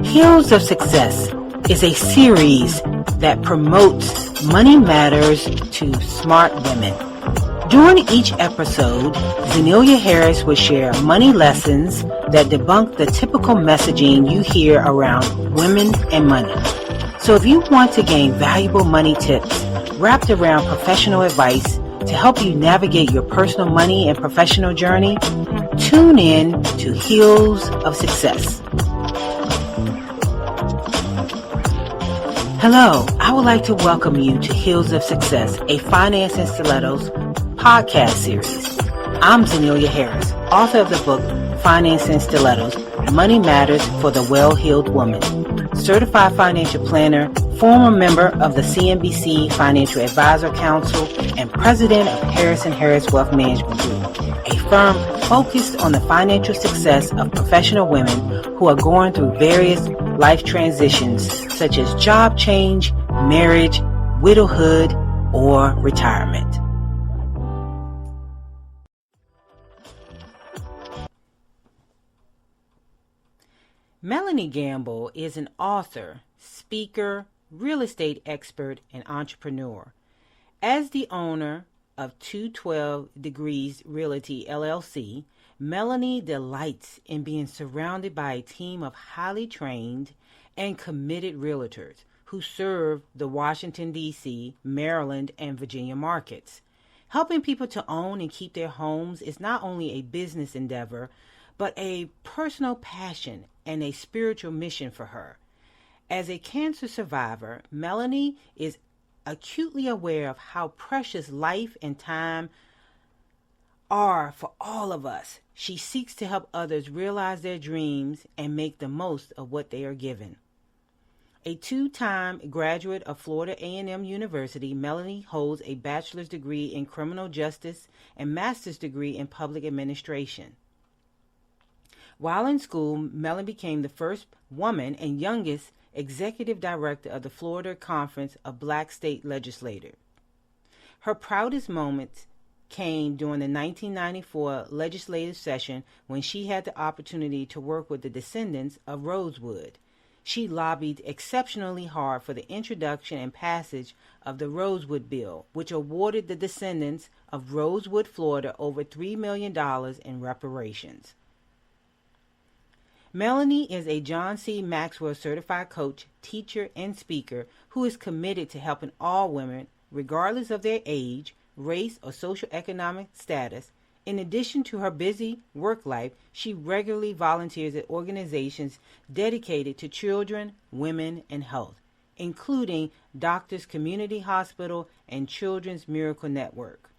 Hills of Success is a series that promotes money matters to smart women. During each episode, Zenelia Harris will share money lessons that debunk the typical messaging you hear around women and money. So if you want to gain valuable money tips wrapped around professional advice to help you navigate your personal money and professional journey, tune in to Hills of Success. Hello, I would like to welcome you to Hills of Success, a Finance in Stilettos podcast series. I'm Zenelia Harris, author of the book Finance in Stilettos, Money Matters for the Well-Heeled Woman, certified financial planner, former member of the CNBC Financial Advisor Council, and president of Harris & Harris Wealth Management Group, a firm focused on the financial success of professional women who are going through various life transitions such as job change, marriage, widowhood, or retirement. Melanie Gamble is an author, speaker, real estate expert, and entrepreneur. As the owner of 212 Degrees Realty, LLC, Melanie delights in being surrounded by a team of highly trained and committed realtors who serve the Washington, D.C., Maryland, and Virginia markets. Helping people to own and keep their homes is not only a business endeavor, but a personal passion and a spiritual mission for her. As a cancer survivor, Melanie is acutely aware of how precious life and time are for all of us. She seeks to help others realize their dreams and make the most of what they are given. A two-time graduate of Florida A&M University, Melanie holds a bachelor's degree in criminal justice and master's degree in public administration. While in school, Melanie became the first woman and youngest executive director of the Florida Conference of Black State Legislators. Her proudest moments came during the 1994 legislative session when she had the opportunity to work with the descendants of Rosewood. She lobbied exceptionally hard for the introduction and passage of the Rosewood Bill, which awarded the descendants of Rosewood, Florida, over $3 million in reparations. Melanie is a John C. Maxwell certified coach, teacher, and speaker who is committed to helping all women, regardless of their age, race, or socioeconomic status. In addition to her busy work life, she regularly volunteers at organizations dedicated to children, women, and health, including Doctors Community Hospital and Children's Miracle Network.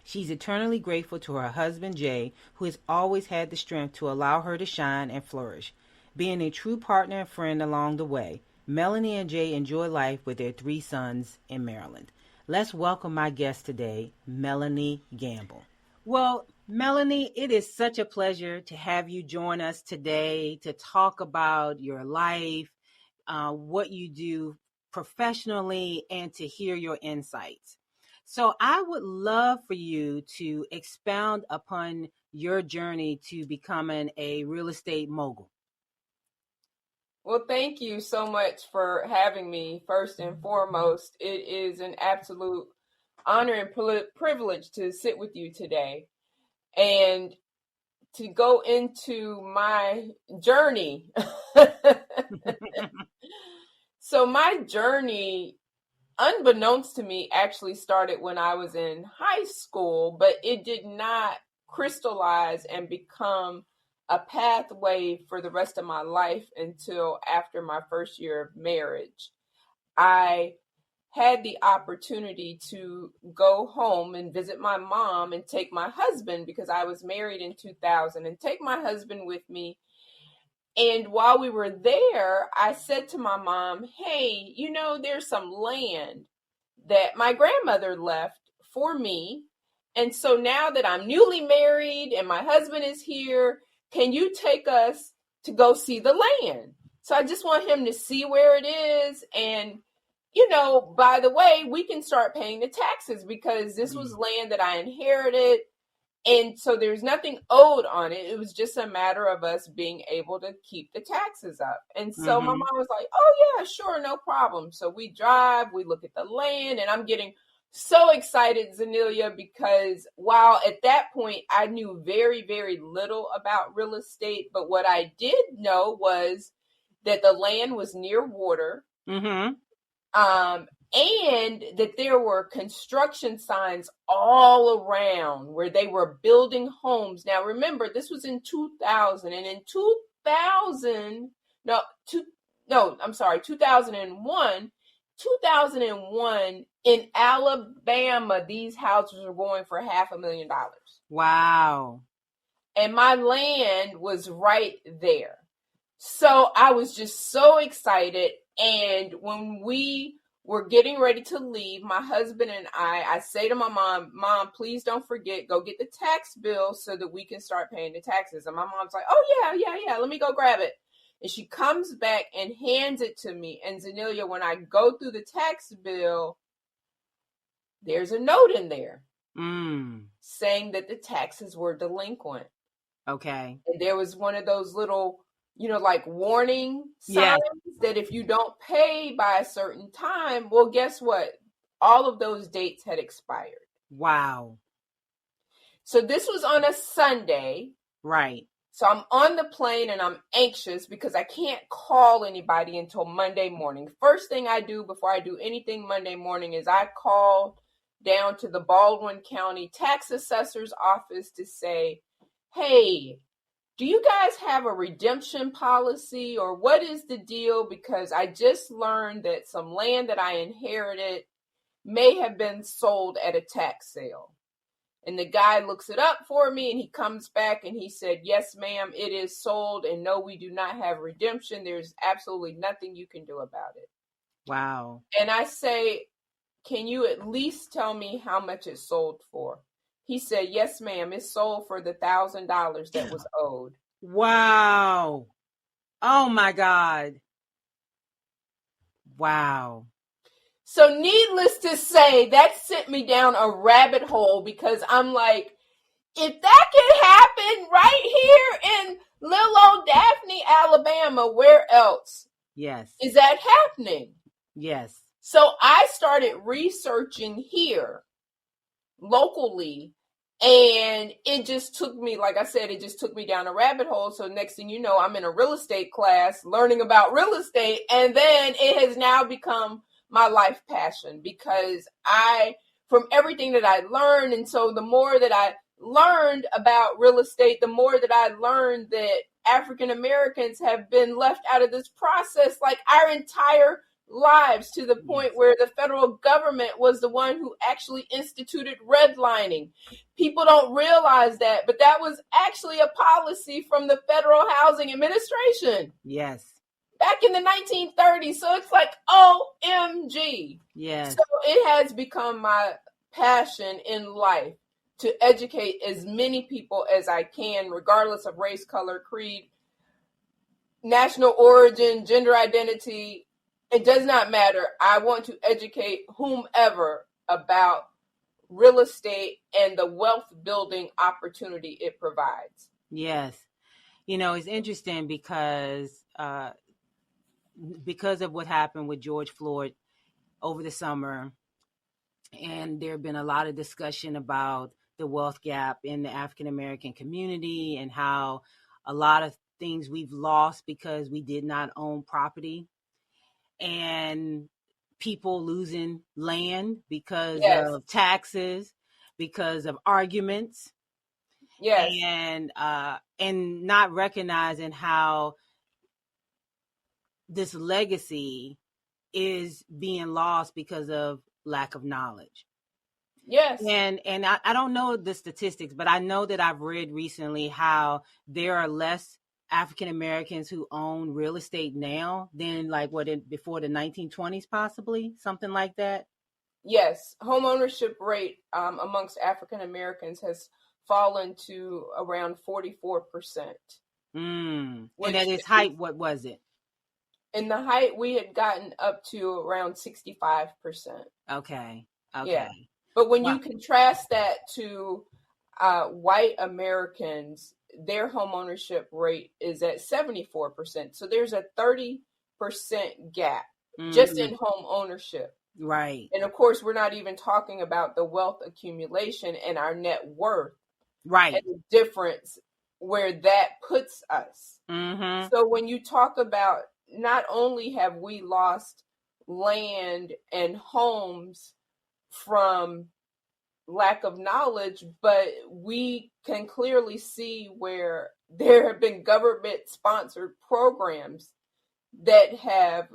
She's eternally grateful to her husband, Jay, who has always had the strength to allow her to shine and flourish. Being a true partner and friend along the way, Melanie and Jay enjoy life with their 3 sons in Maryland. Let's welcome my guest today, Melanie Gamble. Well, Melanie, it is such a pleasure to have you join us today to talk about your life, what you do professionally, and to hear your insights. So I would love for you to expound upon your journey to becoming a real estate mogul. Well, thank you so much for having me. First and foremost, it is an absolute honor and privilege to sit with you today and to go into my journey. So my journey, unbeknownst to me, actually started when I was in high school, but it did not crystallize and become a pathway for the rest of my life until after my first year of marriage. I had the opportunity to go home and visit my mom and take my husband, because I was married in 2000, and take my husband with me. And while we were there, I said to my mom, hey, there's some land that my grandmother left for me. And so now that I'm newly married and my husband is here, can you take us to go see the land? So I just want him to see where it is. And, by the way, we can start paying the taxes, because this was land that I inherited. And so there's nothing owed on it. It was just a matter of us being able to keep the taxes up. And so my Mm-hmm. mom was like, oh, yeah, sure, no problem. So we drive, we look at the land, and I'm getting so excited, Zanelia, because while at that point I knew very, very little about real estate, but what I did know was that the land was near water. Mm-hmm. And that there were construction signs all around where they were building homes. Now, remember, this was in 2000, and in 2000, no, two, no, I'm sorry, 2001 in Alabama, these houses were going for $500,000. Wow. And my land was right there. So I was just so excited. And when we were getting ready to leave, my husband and I say to my mom, please don't forget, go get the tax bill so that we can start paying the taxes. And my mom's like, oh, yeah, let me go grab it. And she comes back and hands it to me. And Zanelia, when I go through the tax bill, there's a note in there saying that the taxes were delinquent. Okay. And there was one of those little, like warning Yes. signs that if you don't pay by a certain time, well, guess what? All of those dates had expired. Wow. So this was on a Sunday. Right. So I'm on the plane and I'm anxious because I can't call anybody until Monday morning. First thing I do before I do anything Monday morning is I call down to the Baldwin County tax assessor's office to say, hey, do you guys have a redemption policy, or what is the deal? Because I just learned that some land that I inherited may have been sold at a tax sale. And the guy looks it up for me and he comes back and he said, yes, ma'am, it is sold. And no, we do not have redemption. There's absolutely nothing you can do about it. Wow. And I say, can you at least tell me how much it sold for? He said, yes, ma'am, it sold for the $1,000 that was owed. Wow. Oh my God. Wow. So needless to say, that sent me down a rabbit hole because I'm like, if that can happen right here in little old Daphne, Alabama, where else Yes. is that happening? Yes. So I started researching here locally, and it just took me, like I said, it just took me down a rabbit hole. So next thing you know, I'm in a real estate class learning about real estate, and then it has now become my life passion because from everything that I learned, and so the more that I learned about real estate, the more that I learned that African Americans have been left out of this process like our entire lives, to the point where the federal government was the one who actually instituted redlining. People don't realize that, but that was actually a policy from the Federal Housing Administration. Yes. Back in the 1930s. So it's like, OMG. Yes. So it has become my passion in life to educate as many people as I can, regardless of race, color, creed, national origin, gender identity. It does not matter. I want to educate whomever about real estate and the wealth building opportunity it provides. Yes. It's interesting because of what happened with George Floyd over the summer, and there have been a lot of discussion about the wealth gap in the African American community and how a lot of things we've lost because we did not own property, and people losing land because of taxes, because of arguments. Yes. And not recognizing how this legacy is being lost because of lack of knowledge. Yes. And I don't know the statistics, but I know that I've read recently how there are less African Americans who own real estate now than before the 1920s, possibly something like that. Yes, home ownership rate amongst African Americans has fallen to around 44%. And at its height, what was it? In the height, we had gotten up to around 65%. Okay. Yeah. But when you contrast that to white Americans, their home ownership rate is at 74%. So there's a 30% gap just in home ownership. Right. And of course, we're not even talking about the wealth accumulation and our net worth. Right. And the difference where that puts us. So when you talk about, not only have we lost land and homes from lack of knowledge, but we can clearly see where there have been government sponsored programs that have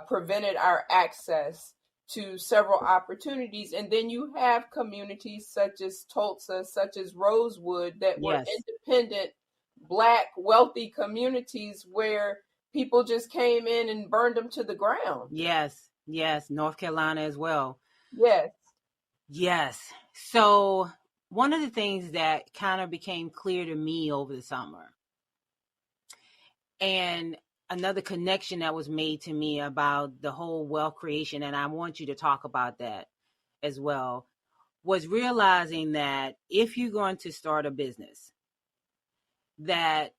prevented our access to several opportunities. And then you have communities such as Tulsa, such as Rosewood, that were independent, Black, wealthy communities where people just came in and burned them to the ground. Yes. North Carolina as well. Yes. So one of the things that kind of became clear to me over the summer, and another connection that was made to me about the whole wealth creation, and I want you to talk about that as well, was realizing that if you're going to start a business, that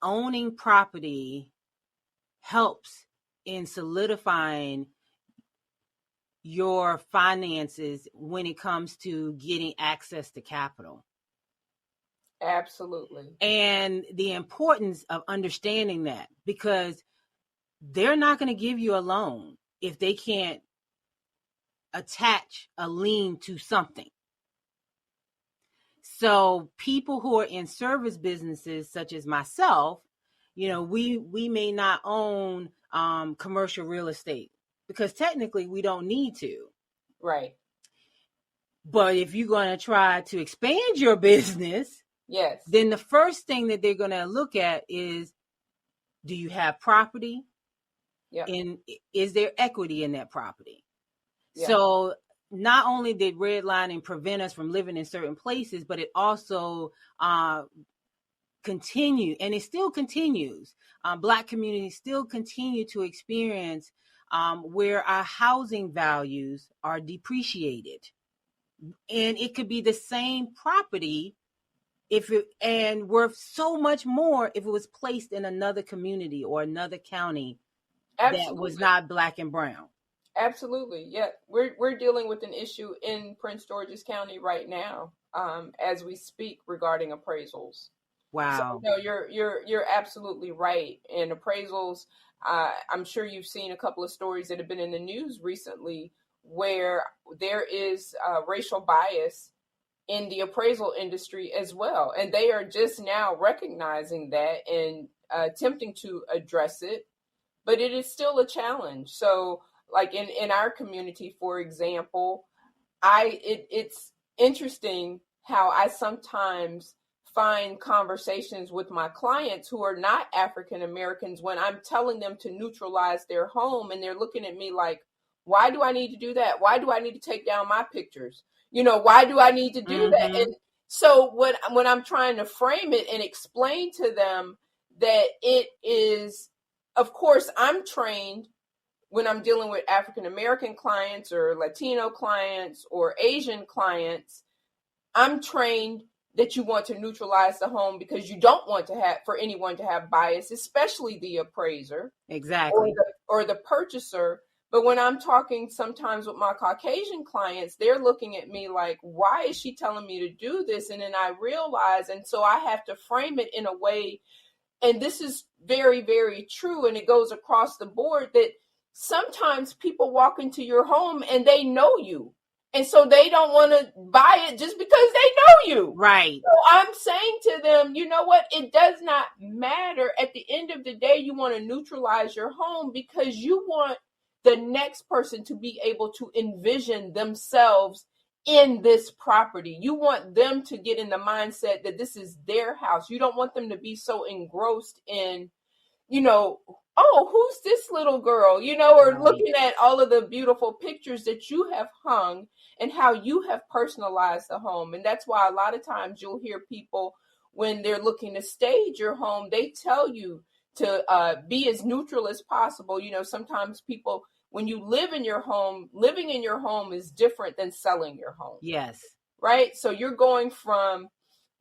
owning property helps in solidifying your finances when it comes to getting access to capital. Absolutely. And the importance of understanding that, because they're not going to give you a loan if they can't attach a lien to something. So people who are in service businesses, such as myself, we may not own commercial real estate because technically we don't need to. Right. But if you're going to try to expand your business, then the first thing that they're going to look at is, do you have property? And is there equity in that property? So not only did redlining prevent us from living in certain places, but it also continued, and it still continues. Black communities still continue to experience where our housing values are depreciated. And it could be the same property and worth so much more if it was placed in another community or another county that was not Black and brown. Absolutely. Yeah. We're dealing with an issue in Prince George's County right now, as we speak, regarding appraisals. Wow. So, no, you're absolutely right. And appraisals, I'm sure you've seen a couple of stories that have been in the news recently where there is racial bias in the appraisal industry as well. And they are just now recognizing that and attempting to address it, but it is still a challenge. So like in our community, for example, it's interesting how I sometimes find conversations with my clients who are not African Americans when I'm telling them to neutralize their home, and they're looking at me like, why do I need to do that? Why do I need to take down my pictures? Why do I need to do that? And so when I'm trying to frame it and explain to them that it is, of course, I'm trained when I'm dealing with African American clients or Latino clients or Asian clients, I'm trained that you want to neutralize the home because you don't want for anyone to have bias, especially the appraiser. Exactly. Or the purchaser. But when I'm talking sometimes with my Caucasian clients, they're looking at me like, why is she telling me to do this? And then I realize, and so I have to frame it in a way, and this is very, very true, and it goes across the board, that sometimes people walk into your home and they know you. And so they don't want to buy it just because they know you. Right. So I'm saying to them, you know what? It does not matter. At the end of the day, you want to neutralize your home because you want the next person to be able to envision themselves in this property. You want them to get in the mindset that this is their house. You don't want them to be so engrossed in, oh, who's this little girl, or Right. looking at all of the beautiful pictures that you have hung and how you have personalized the home. And that's why a lot of times you'll hear people, when they're looking to stage your home, they tell you to be as neutral as possible. Sometimes people, when you live in your home, living in your home is different than selling your home. Yes. Right? So you're going from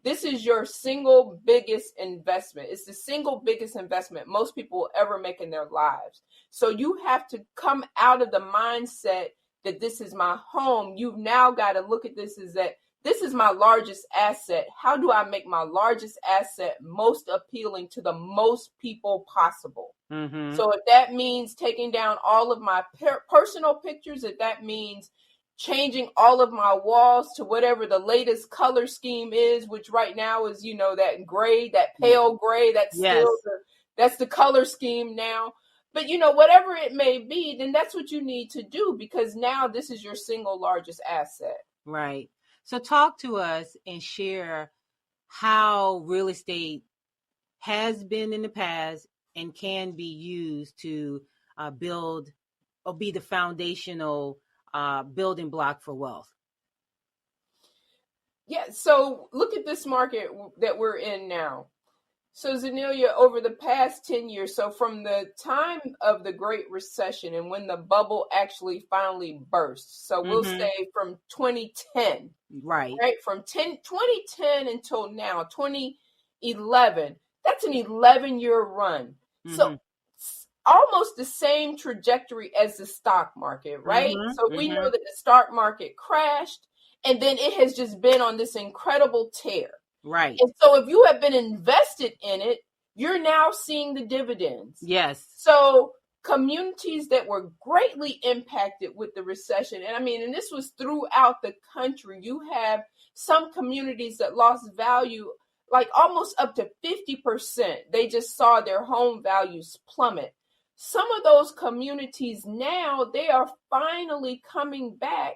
this is your single biggest investment. It's the single biggest investment most people will ever make in their lives. So you have to come out of the mindset that this is my home. You've now got to look at this as that this is my largest asset. How do I make my largest asset most appealing to the most people possible? Mm-hmm. So if that means taking down all of my personal pictures, if that means changing all of my walls to whatever the latest color scheme is, which right now is, that gray, that pale gray, that's Yes. that's the color scheme now. But, whatever it may be, then that's what you need to do, because now this is your single largest asset. Right. So talk to us and share how real estate has been in the past and can be used to build or be the foundational building block for wealth. Yeah, so look at this market that we're in now. So Zenelia, over the past 10 years, so from the time of the Great Recession and when the bubble actually finally burst, so we'll say from 2010, right? From 2010 until now, 2011, that's an 11-year run. So almost the same trajectory as the stock market, right? So we know that the stock market crashed, and then it has just been on this incredible tear. Right. And so if you have been invested in it, you're now seeing the dividends. Yes. So communities that were greatly impacted with the recession, and this was throughout the country, you have some communities that lost value like almost up to 50%. They just saw their home values plummet. Some of those communities now, they are finally coming back,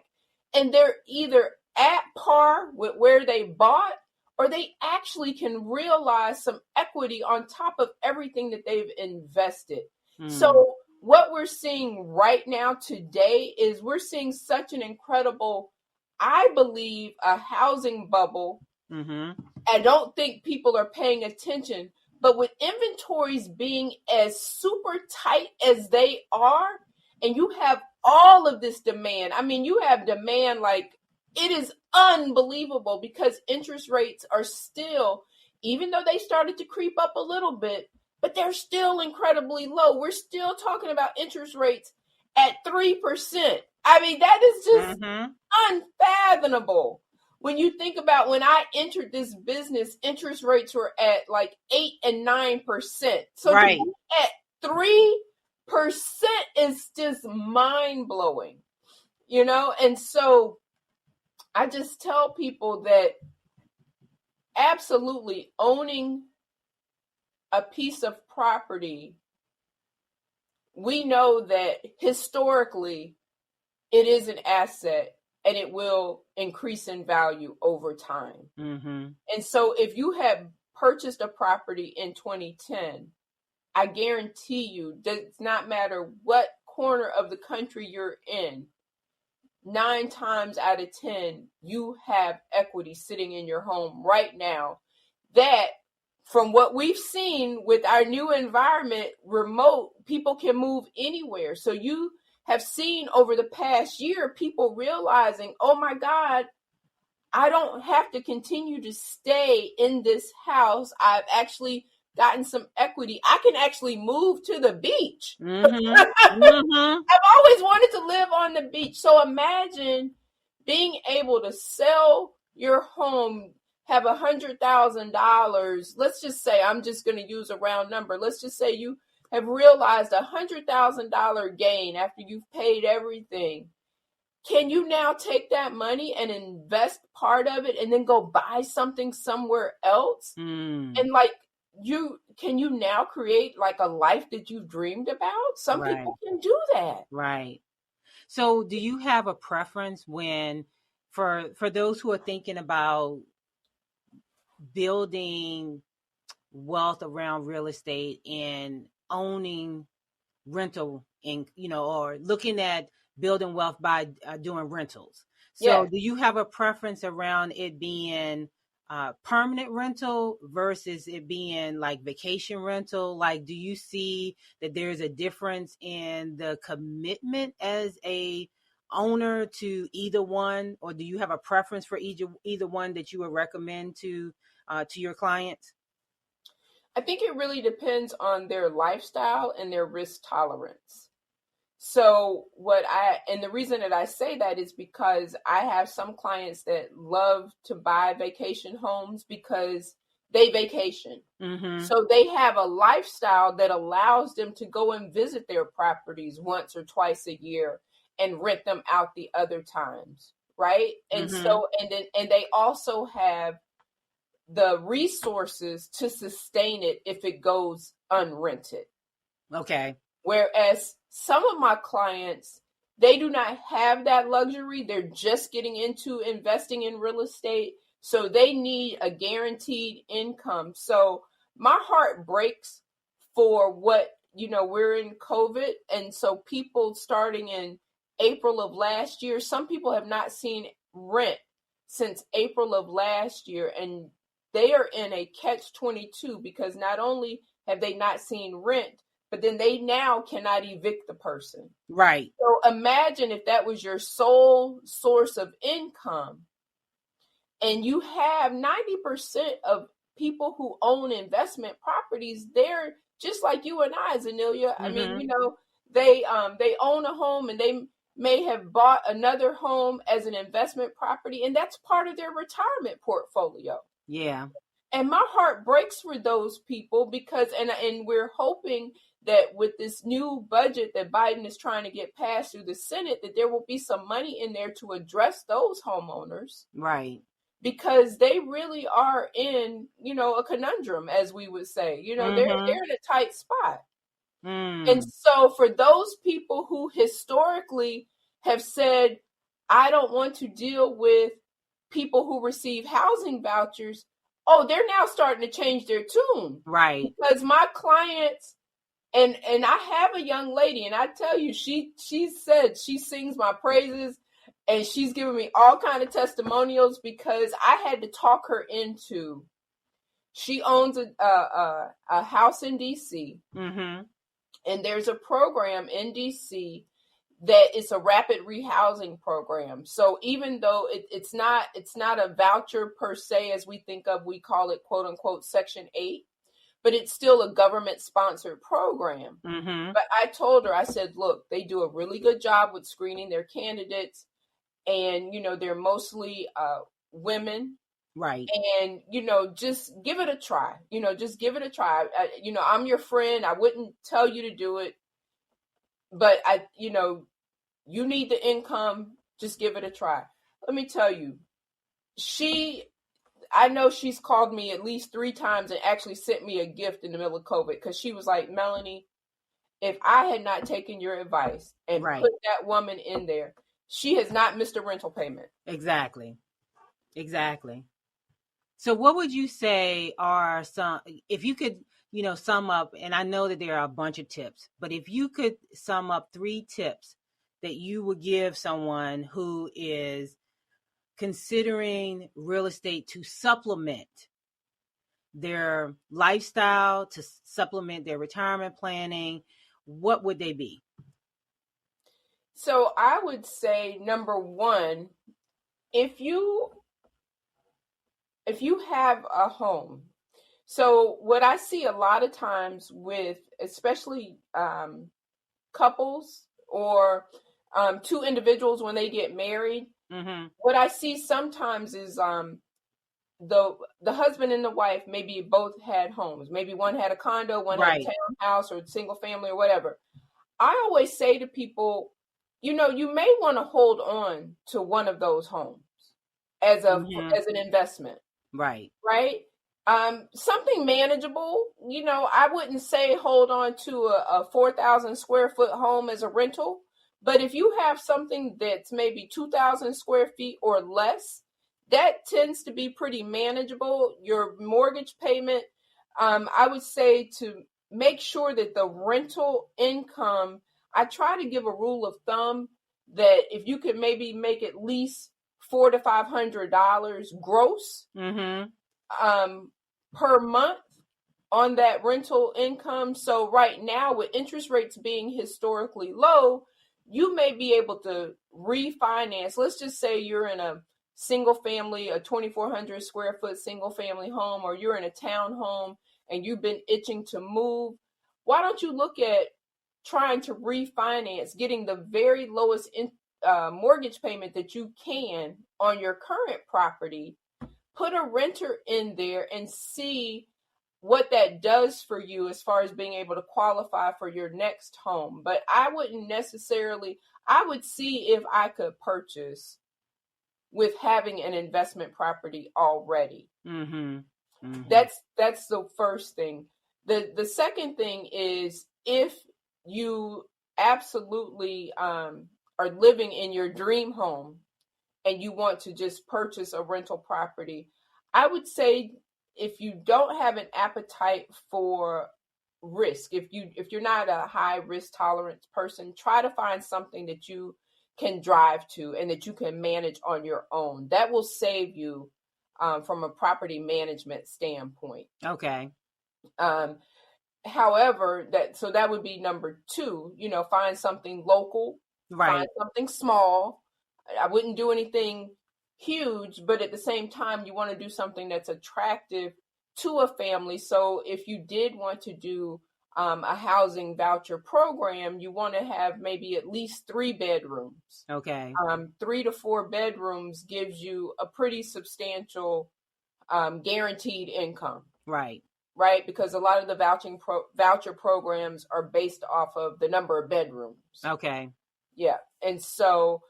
and they're either at par with where they bought, or they actually can realize some equity on top of everything that they've invested. So what we're seeing right now today is we're seeing such an incredible, I believe, a housing bubble. I don't think people are paying attention, but with inventories being as super tight as they are, and you have all of this demand, you have demand like it is unbelievable, because interest rates are still, even though they started to creep up a little bit, but they're still incredibly low. We're still talking about interest rates at 3%. That is just unfathomable. When you think about when I entered this business, interest rates were at like 8 and 9%. So to be at 3% is just mind blowing, and so I just tell people that absolutely owning a piece of property, we know that historically it is an asset and it will increase in value over time. And so if you have purchased a property in 2010, I guarantee you, does not matter what corner of the country you're in, 9 times out of 10, you have equity sitting in your home right now that, from what we've seen with our new environment, remote, people can move anywhere. So you have seen over the past year, people realizing, oh my God, I don't have to continue to stay in this house. I've actually gotten some equity. I can actually move to the beach. I've always wanted to live on the beach. So imagine being able to sell your home, have $100,000. Let's just say, I'm just going to use a round number. Let's just say you have realized $100,000 gain after you've paid everything. Can you now take that money and invest part of it and then go buy something somewhere else? And can you now create like a life that you've dreamed about? Some people can do that. Right. So do you have a preference when, for those who are thinking about building wealth around real estate and owning rental, and or looking at building wealth by doing rentals? So do you have a preference around it being permanent rental versus it being like vacation rental? Like, do you see that there's a difference in the commitment as a owner to either one, or do you have a preference for either one that you would recommend to your clients? I think it really depends on their lifestyle and their risk tolerance. So and the reason that I say that is because I have some clients that love to buy vacation homes because they vacation. Mm-hmm. So they have a lifestyle that allows them to go and visit their properties once or twice a year and rent them out the other times, right? And Mm-hmm. so and they also have the resources to sustain it if it goes unrented. Okay. Whereas some of my clients, they do not have that luxury. They're just getting into investing in real estate. So they need a guaranteed income. So my heart breaks for we're in COVID. And so people starting in April of last year, some people have not seen rent since April of last year. And they are in a catch-22 because not only have they not seen rent, but then they now cannot evict the person. Right. So imagine if that was your sole source of income, and you have 90% of people who own investment properties, they're just like you and I, Zanelia. Mm-hmm. I mean, they own a home and they may have bought another home as an investment property, and that's part of their retirement portfolio. Yeah. And my heart breaks for those people because, and we're hoping that with this new budget that Biden is trying to get passed through the Senate, that there will be some money in there to address those homeowners. Right. Because they really are in, a conundrum, as we would say. Mm-hmm. They're in a tight spot. Mm. And so for those people who historically have said, I don't want to deal with people who receive housing vouchers, they're now starting to change their tune. Right. Because my clients, and I have a young lady, and I tell you, she said she sings my praises, and she's giving me all kind of testimonials because I had to talk her into. She owns a house in DC, Mm-hmm. and there's a program in DC that is a rapid rehousing program. So even though it's not a voucher per se as we think of, we call it quote unquote Section 8, but it's still a government sponsored program. Mm-hmm. But I told her, I said, look, they do a really good job with screening their candidates, and they're mostly women. Right. And just give it a try. Just give it a try. I'm your friend. I wouldn't tell you to do it, but you need the income. Just give it a try. Let me tell you, I know she's called me at least 3 times and actually sent me a gift in the middle of COVID because she was like, Melanie, if I had not taken your advice and put that woman in there, she has not missed a rental payment. Exactly. So what would you say are some, if you could, sum up, and I know that there are a bunch of tips, but if you could sum up 3 tips that you would give someone who is considering real estate to supplement their lifestyle, to supplement their retirement planning, what would they be? So I would say, number 1, if you have a home. So what I see a lot of times with especially couples or 2 individuals when they get married, Mm-hmm. what I see sometimes is the husband and the wife maybe both had homes. Maybe one had a condo, one had a townhouse or single family or whatever. I always say to people, you may want to hold on to one of those homes as an investment. Right. Something manageable. I wouldn't say hold on to a 4,000 square foot home as a rental, but if you have something that's maybe 2,000 square feet or less, that tends to be pretty manageable. Your mortgage payment, I would say to make sure that the rental income, I try to give a rule of thumb that if you could maybe make at least $400 to $500 gross per month on that rental income. So right now, with interest rates being historically low, you may be able to refinance. Let's just say you're in a single family, a 2,400 square foot single family home, or you're in a townhome and you've been itching to move. Why don't you look at trying to refinance, getting the very lowest mortgage payment that you can on your current property, put a renter in there and see what that does for you as far as being able to qualify for your next home. But I wouldn't necessarily, I would see if I could purchase with having an investment property already. Mm-hmm. Mm-hmm. That's the first thing. The second thing is, if you absolutely are living in your dream home and you want to just purchase a rental property, I would say, if you don't have an appetite for risk, if you're not a high risk tolerance person, try to find something that you can drive to and that you can manage on your own. That will save you from a property management standpoint. Okay. However, that would be number two. Find something local, Right. find something small. I wouldn't do anything huge, but at the same time, you want to do something that's attractive to a family. So if you did want to do a housing voucher program, you want to have maybe at least 3 bedrooms. Okay. 3 to 4 bedrooms gives you a pretty substantial guaranteed income. Right. Right? Because a lot of the voucher programs are based off of the number of bedrooms. Okay. Yeah. And so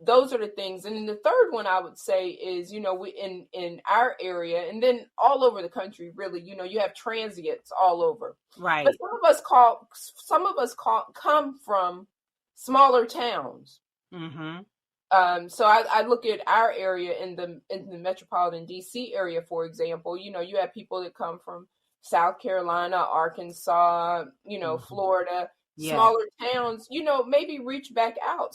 those are the things. And then the third one I would say is, we in our area, and then all over the country, really, you have transients all over. Right. But some of us come from smaller towns. Mm-hmm. So I look at our area in the metropolitan DC area, for example. You have people that come from South Carolina, Arkansas, Mm-hmm. Florida, Yeah. smaller towns. Maybe reach back out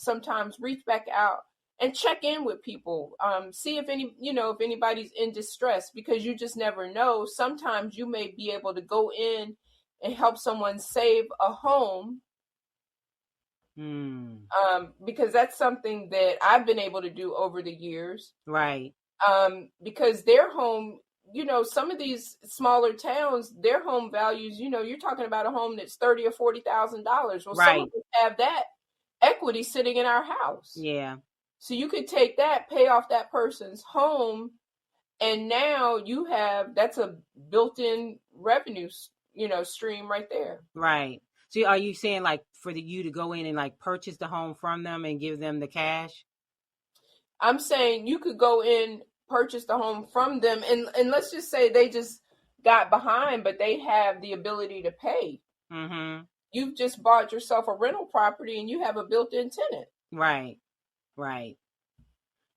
and check in with people. See if anybody's in distress, because you just never know. Sometimes you may be able to go in and help someone save a home. Because that's something that I've been able to do over the years. Right. Because their home, some of these smaller towns, their home values, you're talking about a home that's $30,000 or $40,000. Well, right. Some of us have that equity sitting in our house. Yeah. So you could take that, pay off that person's home, and now that's a built-in revenue, stream right there. Right. So are you saying like for you to go in and like purchase the home from them and give them the cash? I'm saying you could go in, purchase the home from them, and let's just say they just got behind, but they have the ability to pay. Mm-hmm. You've just bought yourself a rental property and you have a built-in tenant. Right. Right.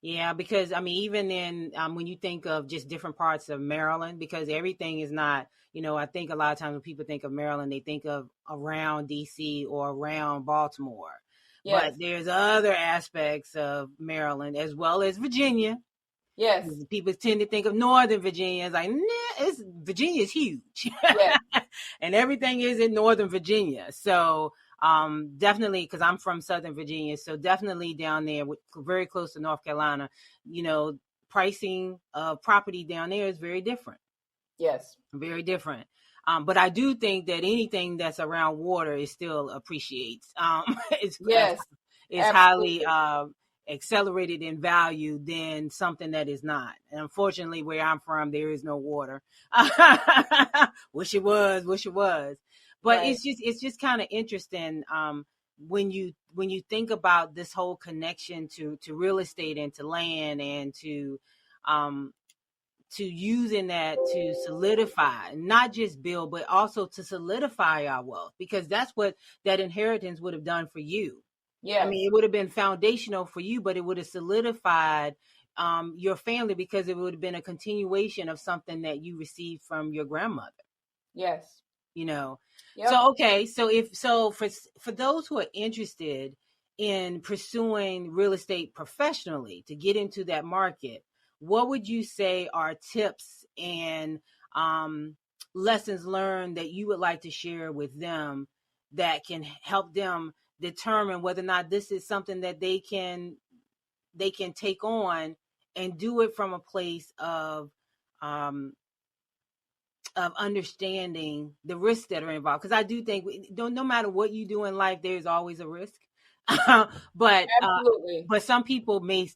Yeah, because I mean, even in when you think of just different parts of Maryland, because everything is not, I think a lot of times when people think of Maryland, they think of around DC or around Baltimore. Yes. But there's other aspects of Maryland as well as Virginia. Yes. People tend to think of Northern Virginia as like, Virginia is huge. Yes. And everything is in Northern Virginia. So definitely, because I'm from Southern Virginia, so definitely down there, very close to North Carolina, pricing of property down there is very different. Yes. Very different. But I do think that anything that's around water is still appreciates. It's highly accelerated in value than something that is not. And unfortunately, where I'm from, there is no water. Wish it was. But right. It's just kind of interesting when you think about this whole connection to real estate and to land and to using that to solidify, not just build, but also to solidify our wealth, because that's what that inheritance would have done for you. Yeah, I mean, it would have been foundational for you, but it would have solidified your family, because it would have been a continuation of something that you received from your grandmother. Yes. Yep. So, okay. So for those who are interested in pursuing real estate professionally to get into that market, what would you say are tips and lessons learned that you would like to share with them that can help them determine whether or not this is something that they can take on and do it from a place um, of understanding the risks that are involved. Because I do think no matter what you do in life, there's always a risk. but Absolutely. but some people may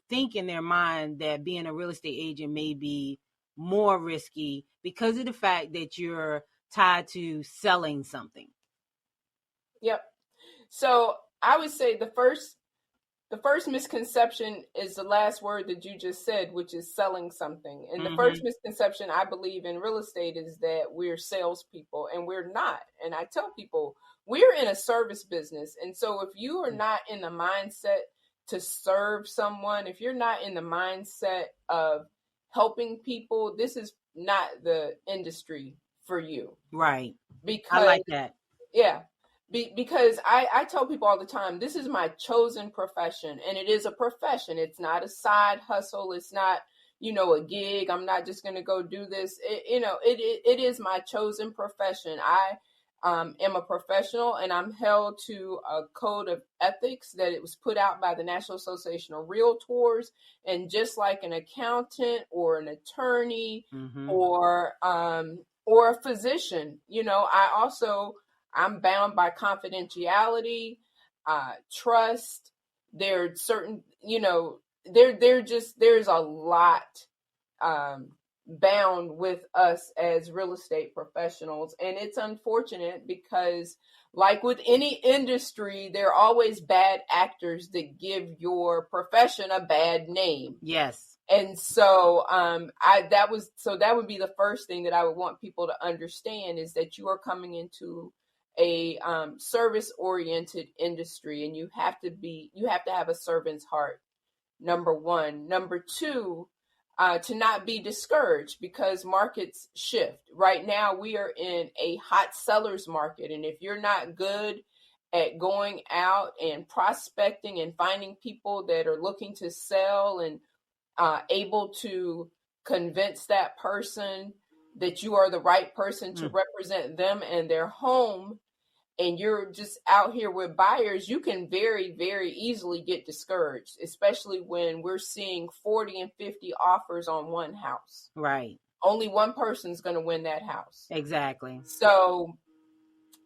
think in their mind that being a real estate agent may be more risky because of the fact that you're tied to selling something. Yep. So I would say the first misconception is the last word that you just said, which is selling something. And the first misconception I believe in real estate is that we're salespeople, and we're not. And I tell people we're in a service business. And so if you are not in the mindset to serve someone, if you're not in the mindset of helping people, this is not the industry for you. Right. Because I like that. Yeah. Because I tell people all the time, this is my chosen profession, and it is a profession. It's not a side hustle. It's not, a gig. I'm not just going to go do this. It is my chosen profession. I am a professional, and I'm held to a code of ethics that it was put out by the National Association of Realtors. And just like an accountant or an attorney or a physician, I'm bound by confidentiality, trust. There's certain, there's a lot bound with us as real estate professionals. And it's unfortunate because, like with any industry, there are always bad actors that give your profession a bad name. Yes. And so that would be the first thing that I would want people to understand, is that you are coming into a service-oriented industry, and you have to have a servant's heart, number one. Number two, to not be discouraged, because markets shift. Right now, we are in a hot seller's market, and if you're not good at going out and prospecting and finding people that are looking to sell and able to convince that person that you are the right person to represent them and their home, and you're just out here with buyers, you can very, very easily get discouraged, especially when we're seeing 40 and 50 offers on one house. Right. Only one person's going to win that house. Exactly. So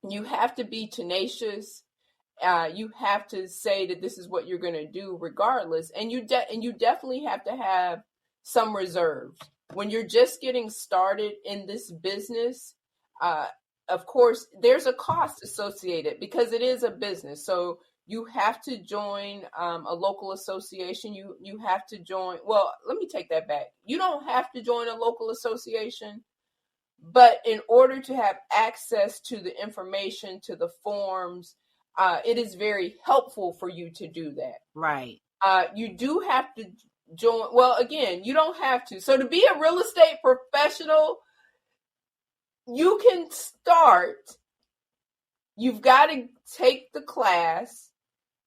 you have to be tenacious. You have to say that this is what you're going to do regardless. And you definitely have to have some reserves. When you're just getting started in this business, of course, there's a cost associated because it is a business. So you have to join a local association. You have to join. Well, let me take that back. You don't have to join a local association, but in order to have access to the information, to the forms, it is very helpful for you to do that. Right. You do have to join. Well, again, you don't have to. So to be a real estate professional, you can start. You've got to take the class.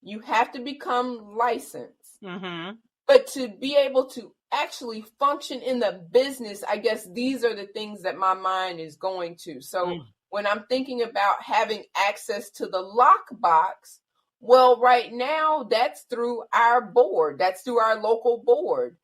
You have to become licensed. But to be able to actually function in the business, I guess these are the things that my mind is going to. So when I'm thinking about having access to the lockbox, well, right now that's through our board. That's through our local board.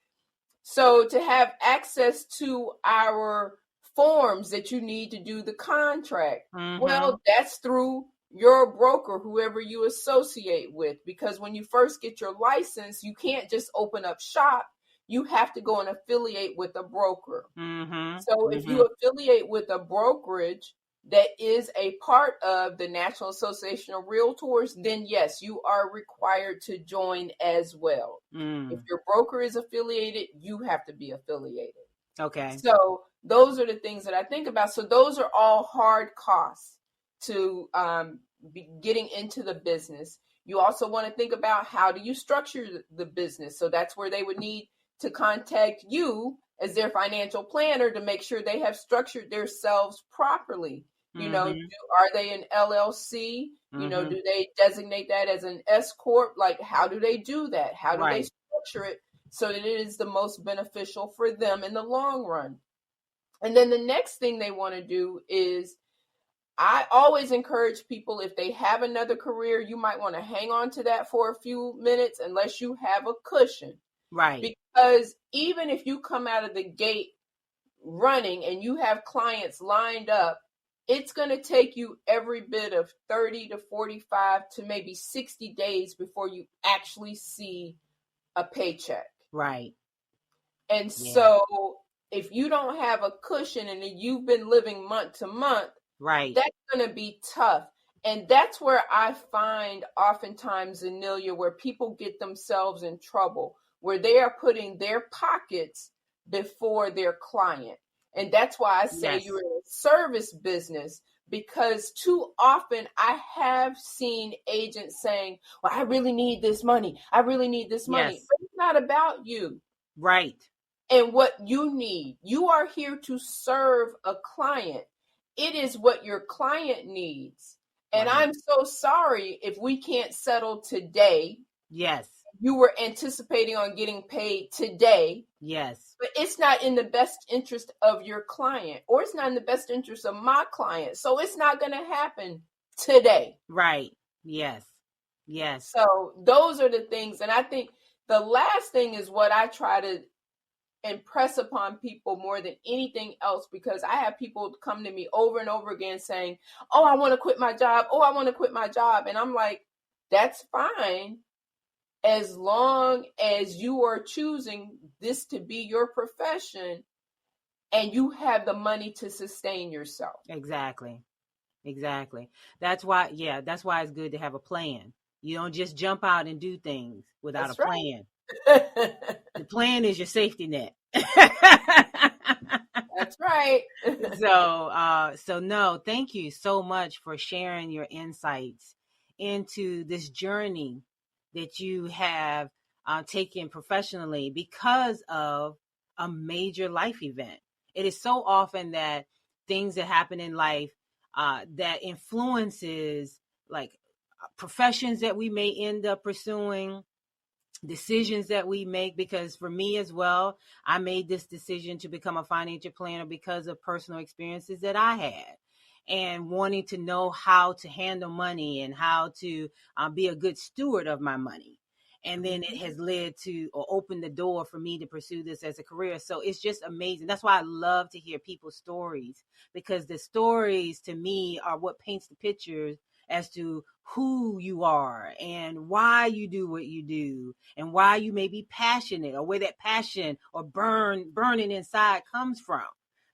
So to have access to our forms that you need to do the contract, well, that's through your broker, whoever you associate with, because when you first get your license, you can't just open up shop. You have to go and affiliate with a broker. So if you affiliate with a brokerage that is a part of the National Association of Realtors, then yes, you are required to join as well. If your broker is affiliated, you have to be affiliated. Okay. So those are the things that I think about. So those are all hard costs to be getting into the business. You also want to think about, how do you structure the business? So that's where they would need to contact you as their financial planner to make sure they have structured themselves properly. Are they an LLC? Do they designate that as an S Corp? Like, how do they do that? How do they structure it so that it is the most beneficial for them in the long run? And then the next thing they want to do is I always encourage people, if they have another career, you might want to hang on to that for a few minutes unless you have a cushion. Right. Because even if you come out of the gate running and you have clients lined up, it's going to take you every bit of 30 to 45 to maybe 60 days before you actually see a paycheck. Right. And Yeah. so if you don't have a cushion and you've been living month to month, Right. that's going to be tough. And that's where I find oftentimes, Anelia, where people get themselves in trouble, where they are putting their pockets before their client. And that's why I say Yes. you're in a service business, because too often I have seen agents saying, well, I really need this money. I really need this money. Yes. But it's not about you Right. and what you need. You are here to serve a client. It is what your client needs. And Right. I'm so sorry if we can't settle today. Yes. You were anticipating on getting paid today, Yes. but it's not in the best interest of your client, or it's not in the best interest of my client. So it's not going to happen today. Right. Yes. Yes. So those are the things. And I think the last thing is what I try to impress upon people more than anything else, because I have people come to me over and over again saying, oh, I want to quit my job. Oh, I want to quit my job. And I'm like, that's fine, as long as you are choosing this to be your profession and you have the money to sustain yourself. Exactly. Exactly. That's why, that's why it's good to have a plan. You don't just jump out and do things without a That's plan. right. The plan is your safety net. That's right. So no, thank you so much for sharing your insights into this journey that you have taken professionally because of a major life event. It is so often that things that happen in life that influences like professions that we may end up pursuing, decisions that we make. Because for me as well, I made this decision to become a financial planner because of personal experiences that I had and wanting to know how to handle money and how to be a good steward of my money. And then it has led to or opened the door for me to pursue this as a career. So it's just amazing. That's why I love to hear people's stories, because the stories to me are what paints the pictures as to who you are and why you do what you do and why you may be passionate, or where that passion or burning inside comes from.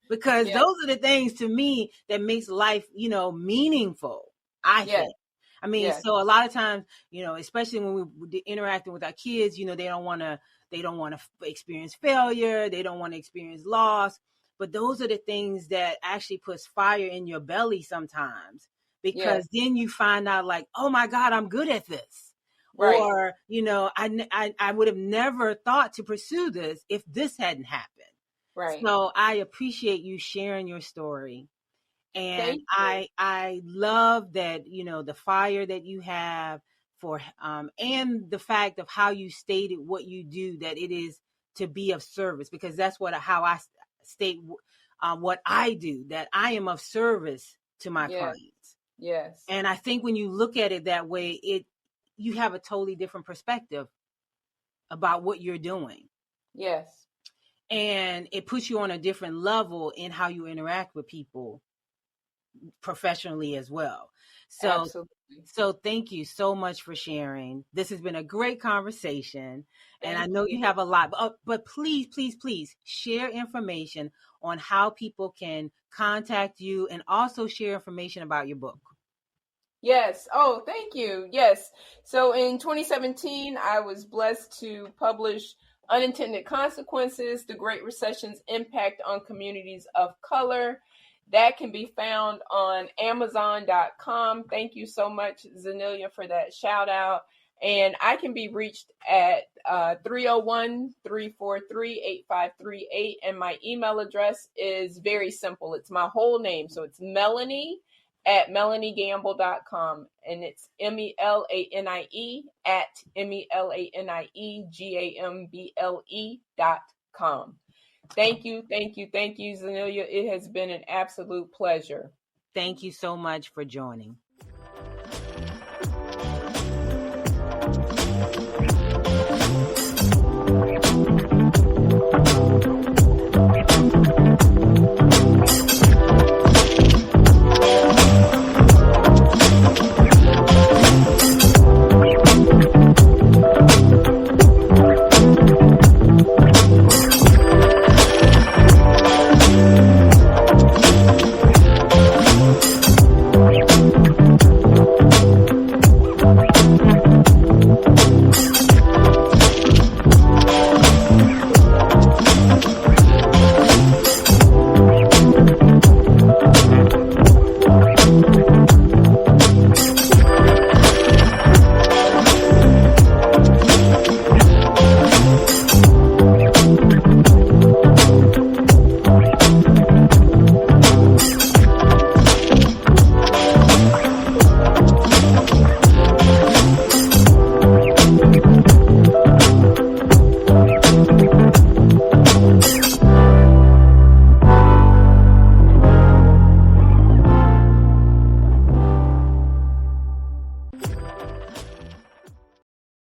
Because Yeah. those are the things to me that makes life, meaningful, I Yeah. think. I mean, Yeah. so a lot of times, especially when we're interacting with our kids, they don't want to experience failure. They don't want to experience loss. But those are the things that actually puts fire in your belly sometimes, Yeah. because then you find out like, oh my God, I'm good at this. Right. Or, I would have never thought to pursue this if this hadn't happened. Right. So I appreciate you sharing your story. And Thank you. I love that, the fire that you have for, and the fact of how you stated what you do, that it is to be of service, because that's how I state what I do, that I am of service to my Yeah. clients. Yes. And I think when you look at it that way, you have a totally different perspective about what you're doing. Yes. And it puts you on a different level in how you interact with people professionally as well. So, Absolutely. so thank you so much for sharing. This has been a great conversation. And I Thank know you. you have a lot, but please, please, please share information on how people can contact you, and also share information about your book. Yes. Oh, thank you. Yes. So in 2017, I was blessed to publish Unintended Consequences: The Great Recession's Impact on Communities of Color. That can be found on Amazon.com. Thank you so much, Zanelia, for that shout out. And I can be reached at 301-343-8538. And my email address is very simple. It's my whole name. So it's Melanie at melaniegamble.com, and it's MELANIE at MELANIEGAMBLE.com. Thank you, thank you, thank you, Zanelia. It has been an absolute pleasure. Thank you so much for joining.